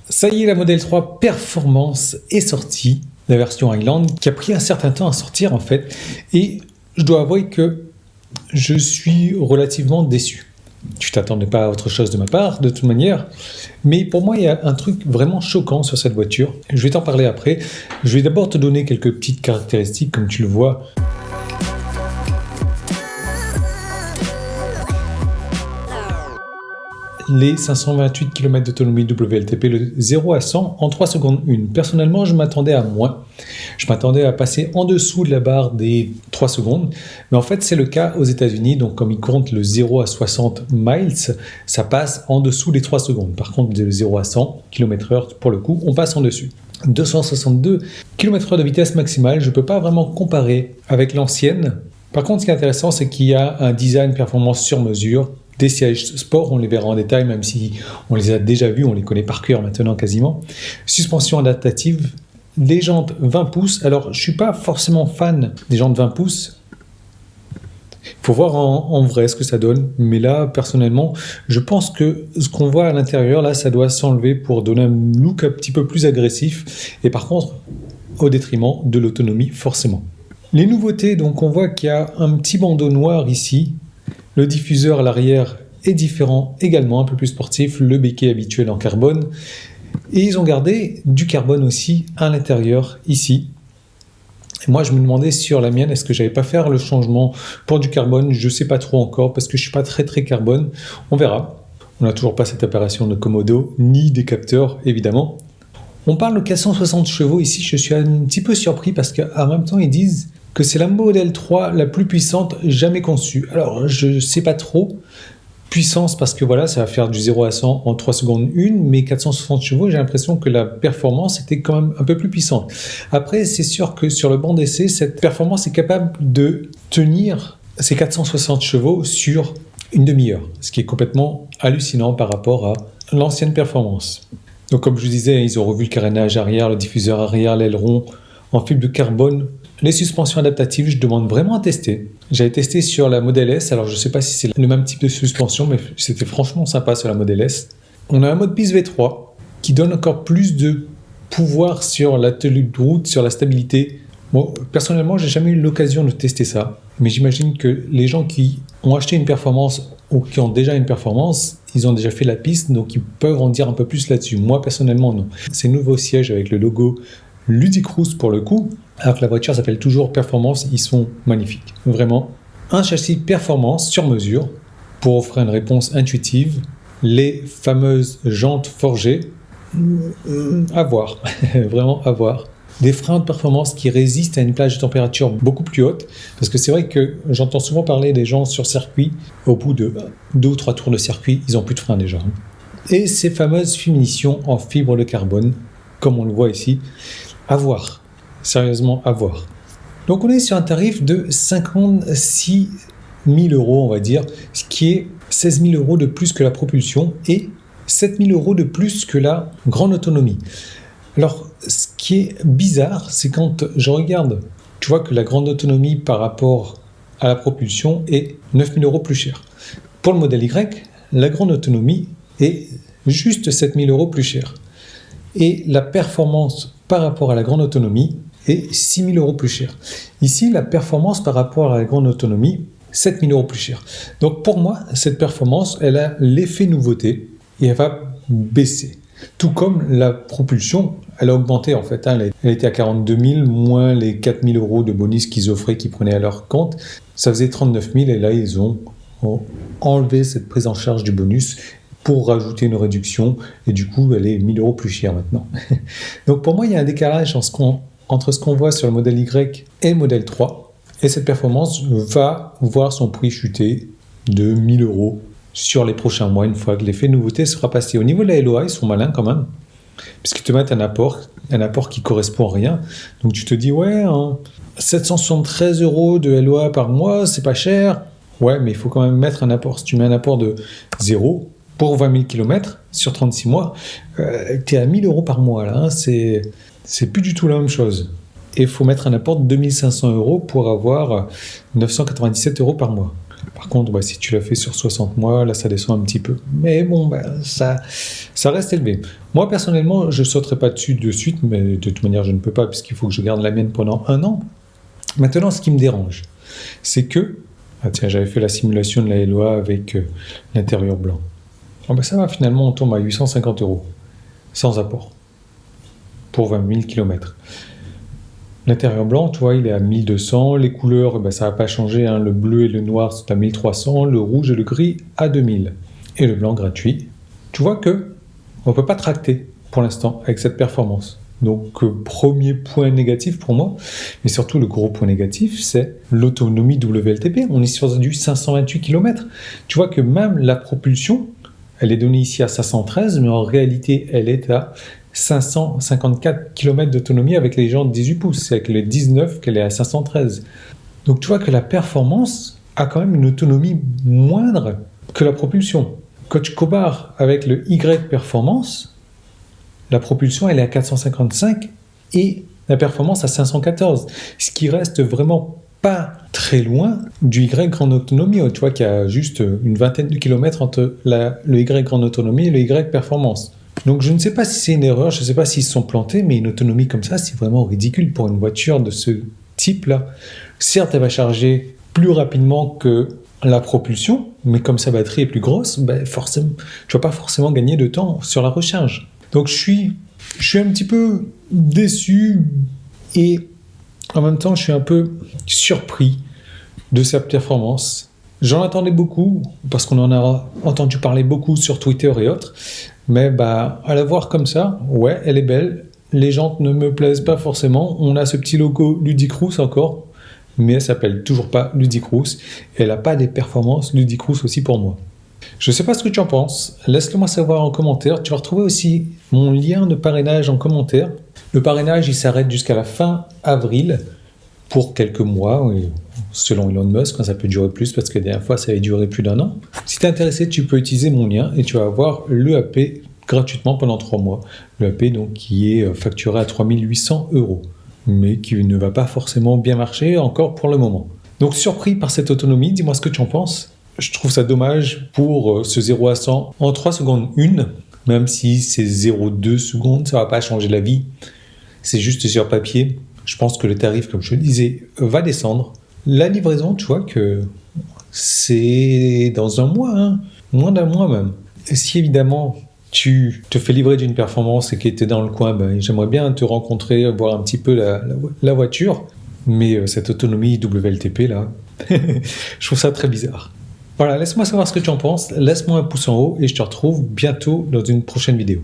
Ça y est, la Model 3 Performance est sortie, la version Highland, qui a pris un certain temps à sortir en fait, et je dois avouer que je suis relativement déçu. Tu t'attendais pas à autre chose de ma part, de toute manière, mais pour moi, il y a un truc vraiment choquant sur cette voiture. Je vais t'en parler après. Je vais d'abord te donner quelques petites caractéristiques, comme tu le vois. Les 528 km d'autonomie WLTP, le 0 à 100 en 3 secondes 1. Personnellement, je m'attendais à moins. Je m'attendais à passer en dessous de la barre des 3 secondes. Mais en fait, c'est le cas aux États-Unis. Donc, comme ils comptent le 0 à 60 miles, ça passe en dessous des 3 secondes. Par contre, de 0 à 100 km/h, pour le coup, on passe en dessus. 262 km/h de vitesse maximale. Je ne peux pas vraiment comparer avec l'ancienne. Par contre, ce qui est intéressant, c'est qu'il y a un design performance sur mesure. Des sièges sport, on les verra en détail, même si on les a déjà vus, on les connaît par cœur maintenant quasiment. Suspension adaptative, les jantes 20 pouces. Alors, je ne suis pas forcément fan des jantes 20 pouces. Il faut voir en vrai ce que ça donne. Mais là, personnellement, je pense que ce qu'on voit à l'intérieur, là, ça doit s'enlever pour donner un look un petit peu plus agressif. Et par contre, au détriment de l'autonomie, forcément. Les nouveautés, donc on voit qu'il y a un petit bandeau noir ici. Le diffuseur à l'arrière est différent également, un peu plus sportif, le béquet habituel en carbone. Et ils ont gardé du carbone aussi à l'intérieur, ici. Et moi, je me demandais sur la mienne, est-ce que j'allais pas faire le changement pour du carbone? Je ne sais pas trop encore, parce que je ne suis pas très carbone. On verra. On n'a toujours pas cette apparition de Komodo, ni des capteurs, évidemment. On parle de 460 chevaux ici, je suis un petit peu surpris, parce qu'en même temps, ils disent que c'est la Model 3 la plus puissante jamais conçue. Alors, je ne sais pas trop. Puissance, parce que voilà, ça va faire du 0 à 100 en 3 secondes 1, mais 460 chevaux, j'ai l'impression que la performance était quand même un peu plus puissante. Après, c'est sûr que sur le banc d'essai, cette performance est capable de tenir ces 460 chevaux sur une demi-heure, ce qui est complètement hallucinant par rapport à l'ancienne performance. Donc, comme je vous disais, ils ont revu le carénage arrière, le diffuseur arrière, l'aileron en fibre de carbone. Les suspensions adaptatives, je demande vraiment à tester. J'avais testé sur la Model S, alors je ne sais pas si c'est le même type de suspension, mais c'était franchement sympa sur la Model S. On a un mode piste V3 qui donne encore plus de pouvoir sur la tenue de route, sur la stabilité. Bon, personnellement, j'ai jamais eu l'occasion de tester ça, mais j'imagine que les gens qui ont acheté une performance ou qui ont déjà une performance, ils ont déjà fait la piste, donc ils peuvent en dire un peu plus là-dessus. Moi, personnellement, non. Ces nouveaux sièges avec le logo Ludicrous pour le coup, alors que la voiture s'appelle toujours Performance, ils sont magnifiques, vraiment. Un châssis Performance sur mesure pour offrir une réponse intuitive, les fameuses jantes forgées, à voir, vraiment à voir. Des freins de performance qui résistent à une plage de température beaucoup plus haute, parce que c'est vrai que j'entends souvent parler des gens sur circuit, au bout de 2 ou 3 tours de circuit, ils n'ont plus de freins déjà. Et ces fameuses finitions en fibre de carbone, comme on le voit ici, à voir. Sérieusement, à voir. Donc on est sur un tarif de 56 000 €, on va dire, ce qui est 16 000 € de plus que la propulsion et 7 000 € de plus que la grande autonomie. Alors, ce qui est bizarre, c'est quand je regarde, tu vois que la grande autonomie par rapport à la propulsion est 9 000 € plus cher. Pour le modèle Y, la grande autonomie est juste 7 000 € plus cher. Et la performance par rapport à la grande autonomie est 6 000 € plus cher. Ici, la performance par rapport à la grande autonomie, 7 000 € plus cher. Donc pour moi, cette performance, elle a l'effet nouveauté et elle va baisser. Tout comme la propulsion, elle a augmenté en fait. Elle était à 42 000 moins les 4 000 € de bonus qu'ils offraient, qu'ils prenaient à leur compte. Ça faisait 39 000 et là, ils ont enlevé cette prise en charge du bonus pour rajouter une réduction, et du coup, elle est 1 000 € plus chère maintenant. Donc pour moi, il y a un décalage entre ce qu'on voit sur le modèle Y et le modèle 3, et cette performance va voir son prix chuter de 1 000 € sur les prochains mois, une fois que l'effet nouveauté sera passé. Au niveau de la LOA, ils sont malins quand même, puisqu'ils te mettent un apport qui correspond à rien. Donc tu te dis, ouais, 773 € de LOA par mois, c'est pas cher. Ouais, mais il faut quand même mettre un apport. Si tu mets un apport de 0, pour 20 000 km sur 36 mois, tu es à 1 000 € par mois. Là, hein, c'est plus du tout la même chose. Et il faut mettre un apport de 2 500 € pour avoir 997 € par mois. Par contre, bah, si tu l'as fait sur 60 mois, là, ça descend un petit peu. Mais bon, bah, ça reste élevé. Moi, personnellement, je ne sauterai pas dessus de suite, mais de toute manière, je ne peux pas, puisqu'il faut que je garde la mienne pendant 1 an. Maintenant, ce qui me dérange, c'est que... Ah tiens, j'avais fait la simulation de la LOA avec l'intérieur blanc. Oh, bah, ça va, finalement, on tombe à 850 €, sans apport, pour 20 000 km. L'intérieur blanc, tu vois, il est à 1200. Les couleurs, ben, ça n'a pas changé. Hein. Le bleu et le noir sont à 1300. Le rouge et le gris à 2000. Et le blanc gratuit. Tu vois que on ne peut pas tracter pour l'instant avec cette performance. Donc, premier point négatif pour moi, mais surtout le gros point négatif, c'est l'autonomie WLTP. On est sur du 528 km. Tu vois que même la propulsion, elle est donnée ici à 513, mais en réalité, elle est à 554 km d'autonomie avec les jantes 18 pouces. C'est avec les 19 qu'elle est à 513. Donc tu vois que la performance a quand même une autonomie moindre que la propulsion. Quand tu compares avec le Y Performance, la propulsion elle est à 455 et la performance à 514. Ce qui reste vraiment pas très loin du Y Grande Autonomie. Tu vois qu'il y a juste une vingtaine de kilomètres entre le Y Grande Autonomie et le Y Performance. Donc je ne sais pas si c'est une erreur, je ne sais pas s'ils se sont plantés, mais une autonomie comme ça, c'est vraiment ridicule pour une voiture de ce type-là. Certes, elle va charger plus rapidement que la propulsion, mais comme sa batterie est plus grosse, ben forcément, tu ne vas pas forcément gagner de temps sur la recharge. Donc je suis un petit peu déçu et en même temps, je suis un peu surpris de sa performance. J'en attendais beaucoup, parce qu'on en a entendu parler beaucoup sur Twitter et autres, mais bah, à la voir comme ça, ouais, elle est belle, les jantes ne me plaisent pas forcément, on a ce petit logo Ludicrous encore, mais elle s'appelle toujours pas Ludicrous, et elle n'a pas des performances Ludicrous aussi pour moi. Je ne sais pas ce que tu en penses, laisse-le moi savoir en commentaire, tu vas retrouver aussi mon lien de parrainage en commentaire. Le parrainage, il s'arrête jusqu'à la fin avril, pour quelques mois, oui. Selon Elon Musk, ça peut durer plus parce que la dernière fois ça avait duré plus d'1 an. Si tu es intéressé, tu peux utiliser mon lien et tu vas avoir l'EAP gratuitement pendant 3 mois. L'EAP donc qui est facturé à 3 800 €, mais qui ne va pas forcément bien marcher encore pour le moment. Donc surpris par cette autonomie, dis-moi ce que tu en penses. Je trouve ça dommage pour ce 0 à 100 en 3 secondes 1, même si c'est 0,2 secondes, ça ne va pas changer la vie. C'est juste sur papier. Je pense que le tarif, comme je te le disais, va descendre. La livraison, tu vois que c'est dans 1 mois, hein, moins d'1 mois même. Et si évidemment tu te fais livrer d'une performance et que tu es dans le coin, ben, j'aimerais bien te rencontrer, voir un petit peu la voiture. Mais cette autonomie WLTP là, je trouve ça très bizarre. Voilà, laisse-moi savoir ce que tu en penses, laisse-moi un pouce en haut et je te retrouve bientôt dans une prochaine vidéo.